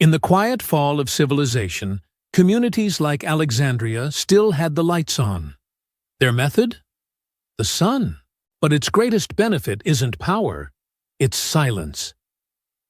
In the quiet fall of civilization, communities like Alexandria still had the lights on. Their method? The sun. But its greatest benefit isn't power, it's silence.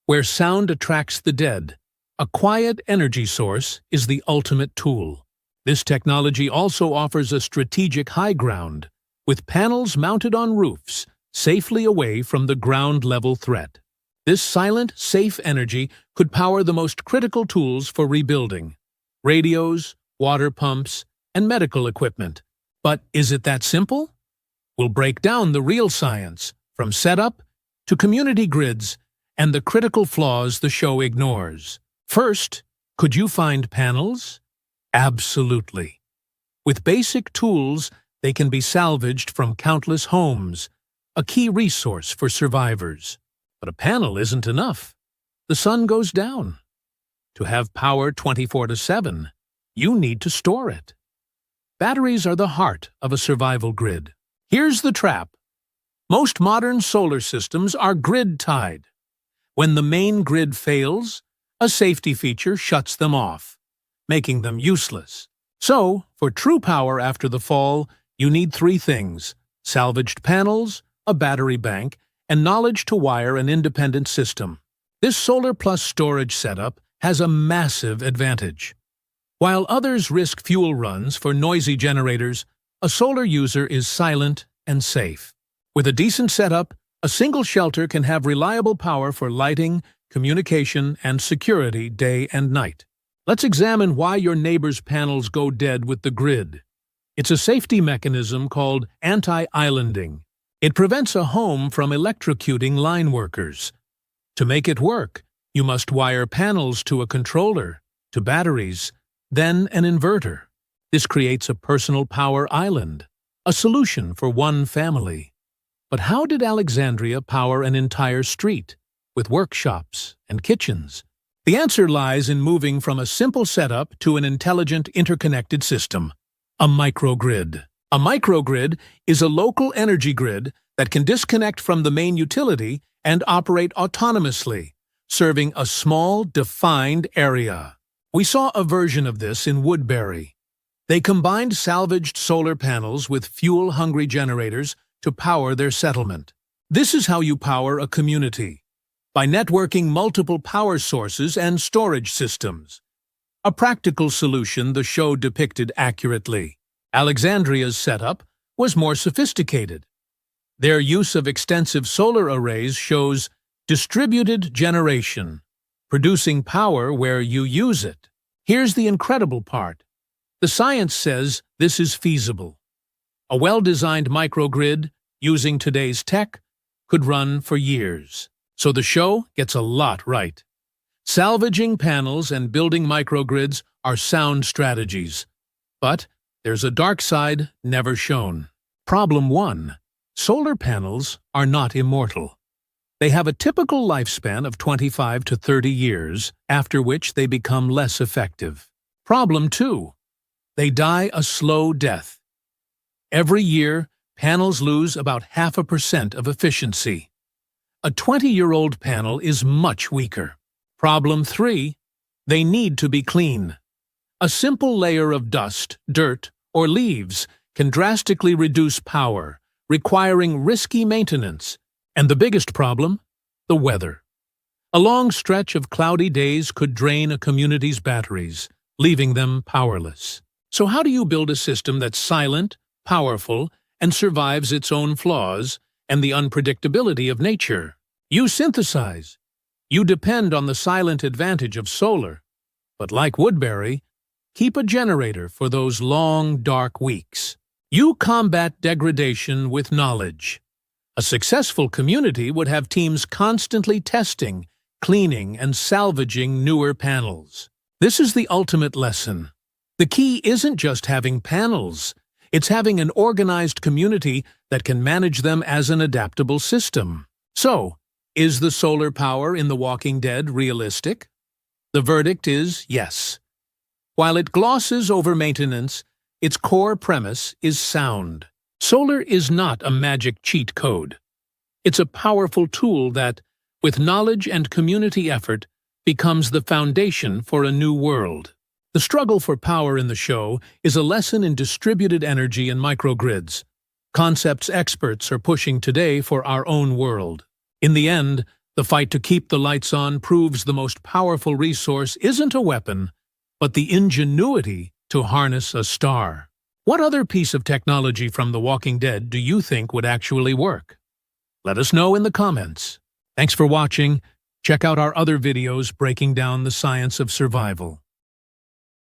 Where sound attracts the dead, a quiet energy source is the ultimate tool. This technology also offers a strategic high ground, with panels mounted on roofs, safely away from the ground-level threat. This silent, safe energy could power the most critical tools for rebuilding: radios, water pumps, and medical equipment. But is it that simple? We'll break down the real science, from setup to community grids, and the critical flaws the show ignores. First, could you find panels? Absolutely. With basic tools, they can be salvaged from countless homes, a key resource for survivors. But a panel isn't enough. The sun goes down. To have power 24/7, you need to store it. Batteries are the heart of a survival grid. Here's the trap. Most modern solar systems are grid-tied. When the main grid fails, a safety feature shuts them off, making them useless. So, for true power after the fall, you need three things: salvaged panels, a battery bank, and knowledge to wire an independent system. This solar plus storage setup has a massive advantage. While others risk fuel runs for noisy generators, a solar user is silent and safe. With a decent setup, a single shelter can have reliable power for lighting, communication, and security day and night. Let's examine why your neighbor's panels go dead with the grid. It's a safety mechanism called anti-islanding. It prevents a home from electrocuting line workers. To make it work, you must wire panels to a controller, to batteries, then an inverter. This creates a personal power island, a solution for one family. But how did Alexandria power an entire street, with workshops and kitchens? The answer lies in moving from a simple setup to an intelligent, interconnected system: a microgrid. A microgrid is a local energy grid that can disconnect from the main utility and operate autonomously, serving a small, defined area. We saw a version of this in Woodbury. They combined salvaged solar panels with fuel-hungry generators to power their settlement. This is how you power a community: by networking multiple power sources and storage systems. A practical solution the show depicted accurately. Alexandria's setup was more sophisticated. Their use of extensive solar arrays shows distributed generation, producing power where you use it. Here's the incredible part. The science says this is feasible. A well-designed microgrid, using today's tech, could run for years. So the show gets a lot right. Salvaging panels and building microgrids are sound strategies. But there's a dark side never shown. Problem 1. Solar panels are not immortal. They have a typical lifespan of 25 to 30 years, after which they become less effective. Problem 2. They die a slow death. Every year, panels lose about 0.5% of efficiency. A 20-year-old panel is much weaker. Problem 3. They need to be clean. A simple layer of dust, dirt, or leaves can drastically reduce power, requiring risky maintenance. And the biggest problem? The weather. A long stretch of cloudy days could drain a community's batteries, leaving them powerless. So how do you build a system that's silent, powerful, and survives its own flaws and the unpredictability of nature? You synthesize. You depend on the silent advantage of solar. But like Woodbury, keep a generator for those long, dark weeks. You combat degradation with knowledge. A successful community would have teams constantly testing, cleaning, and salvaging newer panels. This is the ultimate lesson. The key isn't just having panels. It's having an organized community that can manage them as an adaptable system. So, is the solar power in The Walking Dead realistic? The verdict is yes. While it glosses over maintenance, its core premise is sound. Solar is not a magic cheat code. It's a powerful tool that, with knowledge and community effort, becomes the foundation for a new world. The struggle for power in the show is a lesson in distributed energy and microgrids, concepts experts are pushing today for our own world. In the end, the fight to keep the lights on proves the most powerful resource isn't a weapon, but the ingenuity to harness a star. What other piece of technology from The Walking Dead do you think would actually work? Let us know in the comments. Thanks for watching. Check out our other videos breaking down the science of survival.